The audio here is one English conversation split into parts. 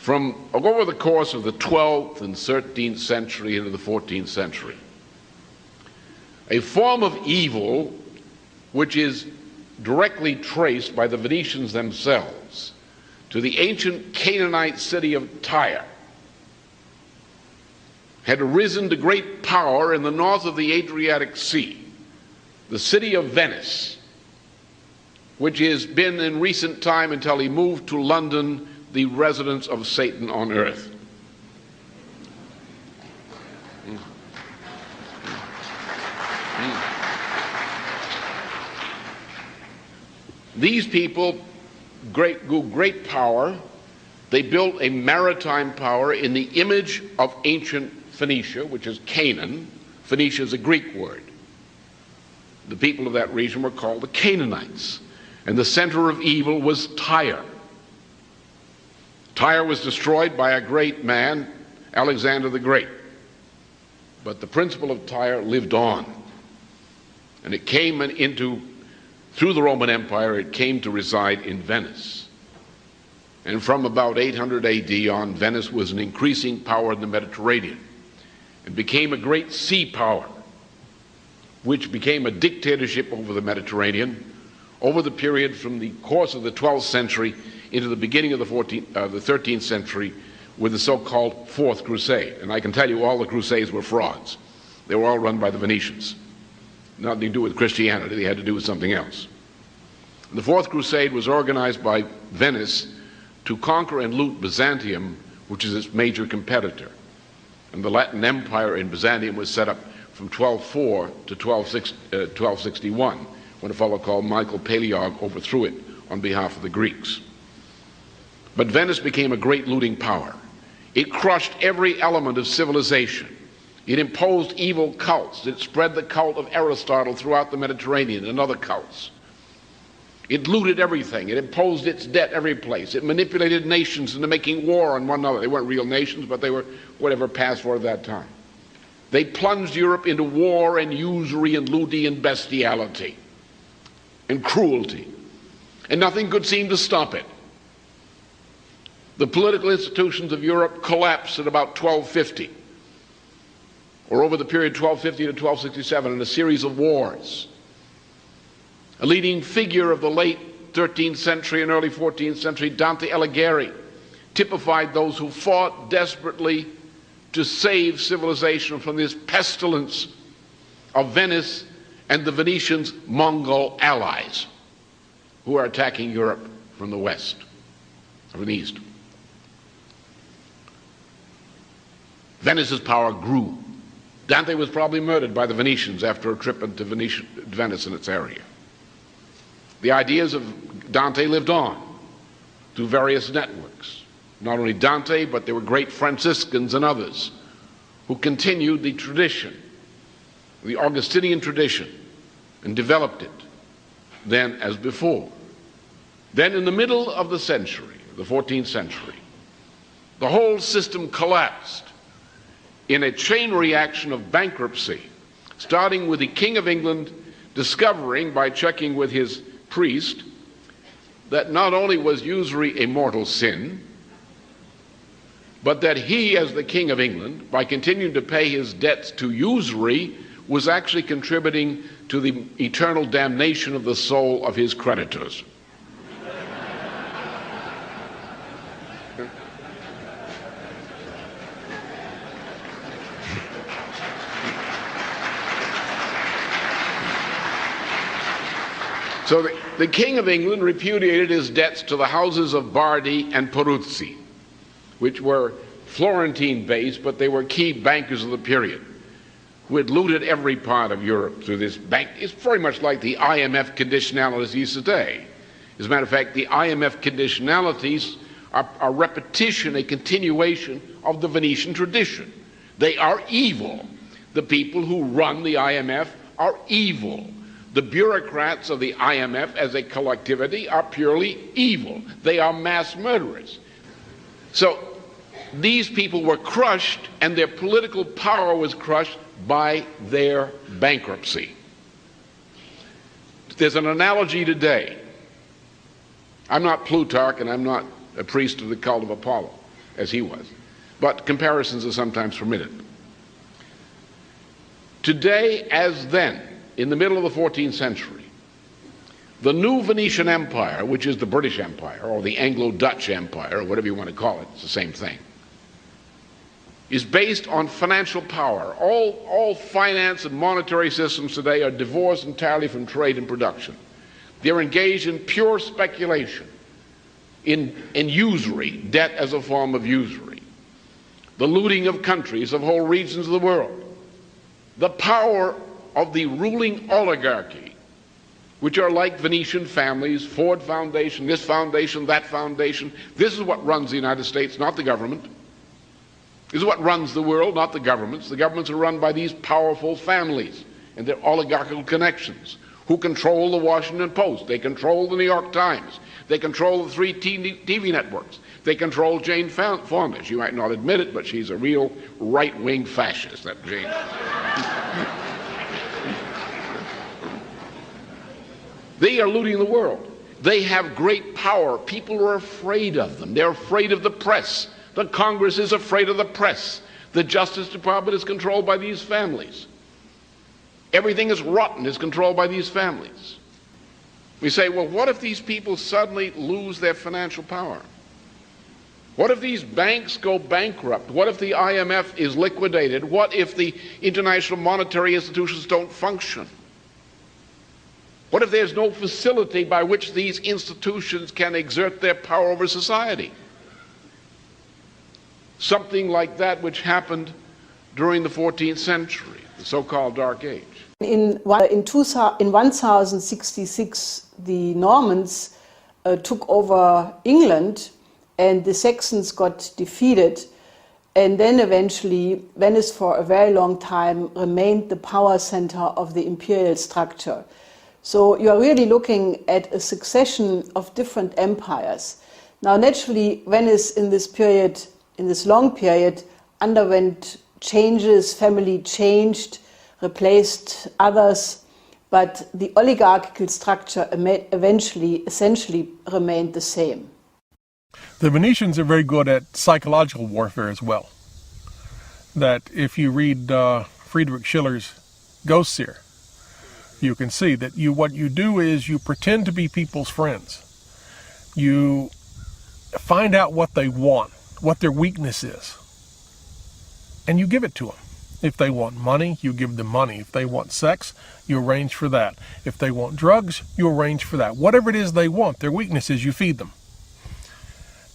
from over the course of the 12th and 13th century into the 14th century. A form of evil which is directly traced by the Venetians themselves to the ancient Canaanite city of Tyre, had arisen to great power in the north of the Adriatic Sea, the city of Venice, which has been in recent time, until he moved to London, the residence of Satan on earth. These people, great power. They built a maritime power in the image of ancient Phoenicia, which is Canaan. Phoenicia is a Greek word. The people of that region were called the Canaanites. And the center of evil was Tyre. Tyre was destroyed by a great man, Alexander the Great. But the principle of Tyre lived on. And it came through the Roman Empire, it came to reside in Venice. And from about 800 AD on, Venice was an increasing power in the Mediterranean and became a great sea power, which became a dictatorship over the Mediterranean over the period from the course of the 12th century into the beginning of the 13th century with the so-called Fourth Crusade. And I can tell you all the Crusades were frauds. They were all run by the Venetians. Nothing to do with Christianity, they had to do with something else. The Fourth Crusade was organized by Venice to conquer and loot Byzantium, which is its major competitor. And the Latin Empire in Byzantium was set up from 1204 to 1261, when a fellow called Michael Palaeologus overthrew it on behalf of the Greeks. But Venice became a great looting power. It crushed every element of civilization. It imposed evil cults. It spread the cult of Aristotle throughout the Mediterranean and other cults. It looted everything. It imposed its debt every place. It manipulated nations into making war on one another. They weren't real nations, but they were whatever passed for at that time. They plunged Europe into war and usury and looting and bestiality and cruelty. And nothing could seem to stop it. The political institutions of Europe collapsed at about 1250, or over the period 1250 to 1267, in a series of wars. A leading figure of the late 13th century and early 14th century, Dante Alighieri, typified those who fought desperately to save civilization from this pestilence of Venice and the Venetians' Mongol allies, who are attacking Europe from the west, or from the east. Venice's power grew. Dante was probably murdered by the Venetians after a trip into Venice and its area. The ideas of Dante lived on through various networks. Not only Dante, but there were great Franciscans and others who continued the tradition, the Augustinian tradition, and developed it then as before. Then in the middle of the century, the 14th century, the whole system collapsed in a chain reaction of bankruptcy, starting with the King of England discovering, by checking with his priest, that not only was usury a mortal sin, but that he, as the King of England, by continuing to pay his debts to usury, was actually contributing to the eternal damnation of the soul of his creditors. So the King of England repudiated his debts to the houses of Bardi and Peruzzi, which were Florentine-based, but they were key bankers of the period, who had looted every part of Europe through this bank. It's very much like the IMF conditionalities today. As a matter of fact, the IMF conditionalities are a repetition, a continuation of the Venetian tradition. They are evil. The people who run the IMF are evil. The bureaucrats of the IMF as a collectivity are purely evil. They are mass murderers. So these people were crushed, and their political power was crushed by their bankruptcy. There's an analogy today. I'm not Plutarch, and I'm not a priest of the cult of Apollo. as he was. But comparisons are sometimes permitted. Today, as then, in the middle of the 14th century, the new Venetian Empire, which is the British Empire, or the Anglo-Dutch Empire, or whatever you want to call it, it's the same thing, is based on financial power. All finance and monetary systems today are divorced entirely from trade and production. They're engaged in pure speculation, in usury, debt as a form of usury, the looting of countries, of whole regions of the world. The power of the ruling oligarchy, which are like Venetian families, Ford Foundation, this foundation, that foundation. This is what runs the United States, not the government. This is what runs the world, not the governments. The governments are run by these powerful families and their oligarchical connections, who control the Washington Post. They control the New York Times. They control the 3 TV networks. They control Jane Fonda. She might not admit it, but she's a real right-wing fascist, that Jane. They are looting the world. They have great power. People are afraid of them. They're afraid of the press. The Congress is afraid of the press. The Justice Department is controlled by these families. Everything is rotten is controlled by these families. We say, well, what if these people suddenly lose their financial power? What if these banks go bankrupt? What if the IMF is liquidated? What if the international monetary institutions don't function? What if there's no facility by which these institutions can exert their power over society? Something like that which happened during the 14th century, the so-called Dark Age. In 1066, the Normans took over England, and the Saxons got defeated, and then eventually Venice for a very long time remained the power center of the imperial structure. So you are really looking at a succession of different empires. Now naturally Venice in this period, in this long period, underwent changes, family changed, replaced others, but the oligarchical structure essentially remained the same. The Venetians are very good at psychological warfare as well. That if you read Friedrich Schiller's Ghosts here, you can see that what you do is you pretend to be people's friends. You find out what they want, what their weakness is, and you give it to them. If they want money, you give them money. If they want sex, you arrange for that. If they want drugs, you arrange for that. Whatever it is they want, their weakness is, you feed them.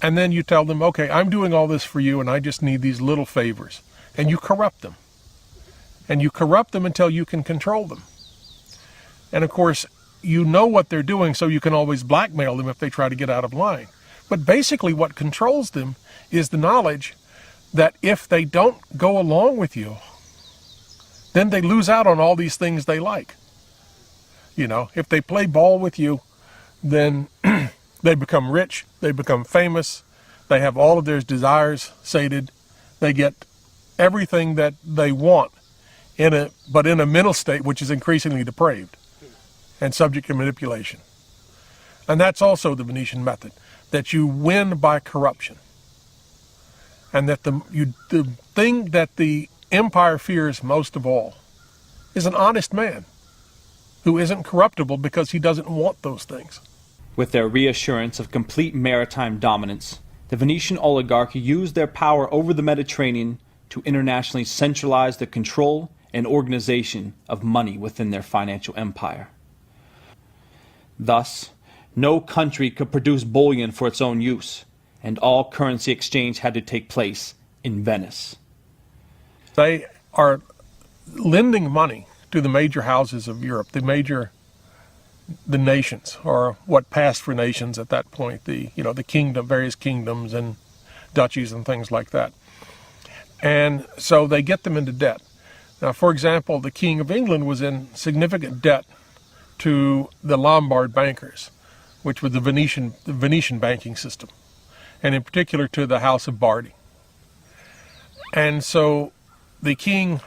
And then you tell them, okay, I'm doing all this for you and I just need these little favors. And you corrupt them. And you corrupt them until you can control them. And of course, you know what they're doing, so you can always blackmail them if they try to get out of line. But basically what controls them is the knowledge that if they don't go along with you, then they lose out on all these things they like. You know, if they play ball with you, then they become rich, they become famous, they have all of their desires sated, they get everything that they want, but in a mental state which is increasingly depraved and subject to manipulation. And that's also the Venetian method, that you win by corruption. And that the thing that the empire fears most of all is an honest man who isn't corruptible because he doesn't want those things. With their reassurance of complete maritime dominance, the Venetian oligarchy used their power over the Mediterranean to internationally centralize the control and organization of money within their financial empire. Thus, no country could produce bullion for its own use, and all currency exchange had to take place in Venice. They are lending money to the major houses of Europe, the nations, or what passed for nations at that point, the kingdom, various kingdoms and duchies and things like that. And so they get them into debt. Now, for example, the King of England was in significant debt to the Lombard bankers, which was the Venetian banking system, and in particular to the House of Bardi. And so the king,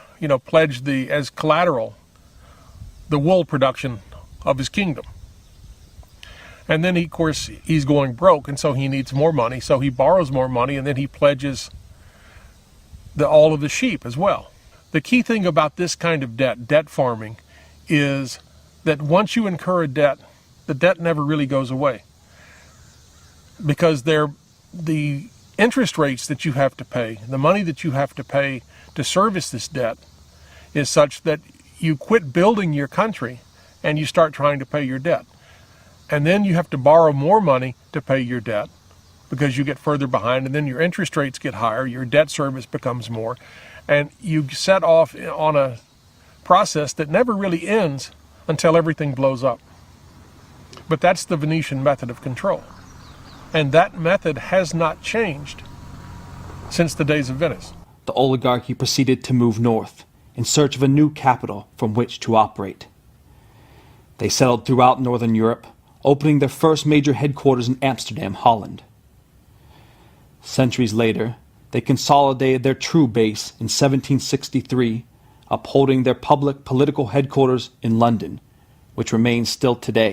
pledged as collateral the wool production of his kingdom. And then, of course, he's going broke, and so he needs more money, so he borrows more money, and then he pledges all of the sheep as well. The key thing about this kind of debt farming, is that once you incur a debt, the debt never really goes away. Because the interest rates that you have to pay, the money that you have to pay to service this debt, is such that you quit building your country and you start trying to pay your debt. And then you have to borrow more money to pay your debt because you get further behind, and then your interest rates get higher, your debt service becomes more, and you set off on a process that never really ends until everything blows up. But that's the Venetian method of control. And that method has not changed since the days of Venice. The oligarchy proceeded to move north in search of a new capital from which to operate. They settled throughout Northern Europe, opening their first major headquarters in Amsterdam, Holland. Centuries later, they consolidated their true base in 1763, upholding their public political headquarters in London, which remains still today.